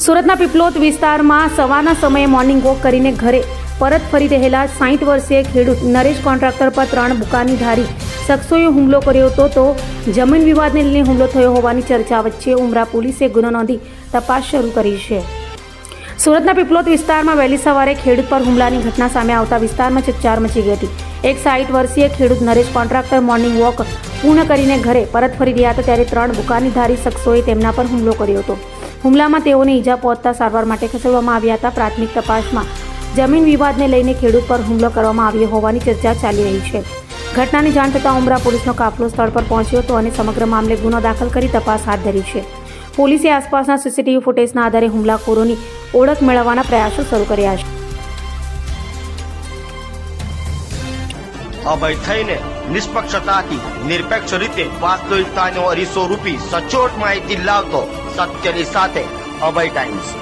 સુરતના પીપલોદ વિસ્તારમાં સવારના સમયે મોર્નિંગ વોક કરીને ઘરે પરત ફરી રહેલા 60 વર્ષીય ખેડૂત નરેશ કોન્ટ્રાક્ટર પર 3 બુકાનીધારી શખ્સોએ હુમલો કર્યો હતો તો જમીન વિવાદને લઈને હુમલો થયો હોવાની ચર્ચા વચ્ચે ઉમરા પોલીસે ગુનો નોંધી તપાસ શરૂ કરી છે। સુરતના પીપલોદ વિસ્તારમાં વહેલી સવારે ખેડૂત પર હુમલાની ઘટના સામે આવતા વિસ્તારમાં ચકચાર મચી ગઈ હતી। એક 60 વર્ષીય ખેડૂત નરેશ કોન્ટ્રાક્ટર મોર્નિંગ વોક પૂર્ણ કરીને ઘરે પરત ફરી રહ્યા હતા ત્યારે 3 બુકાનીધારી શખ્સોએ તેમના પર હુમલો કર્યો હતો। હુમલામાં તેઓને ઈજા પહોંચતા સારવાર માટે ખસેડવામાં આવ્યા હતા। પ્રાથમિક તપાસમાં જમીન વિવાદને લઈને ખેડૂત પર હુમલો કરવામાં આવ્યો હોવાની ચર્ચા ચાલી રહી છે। ઘટનાની જાણ થતાં ઉમરા પોલીસનો કાફલો સ્થળ પર પહોંચ્યો હતો અને સમગ્ર મામલે ગુનો દાખલ કરી તપાસ હાથ ધરી છે। પોલીસે આસપાસના સીસીટીવી ફૂટેજના આધારે હુમલાખોરોની ઓળખ મેળવવાના પ્રયાસો શરૂ કર્યા છે। અભય થઈને નિષ્પક્ષતાથી નિરપેક્ષ રીતે વાસ્તવિકતાનો અરીસો રૂપી સચોટ માહિતી લાવતો સત્યની સાથે અભય ટાઈમ્સ।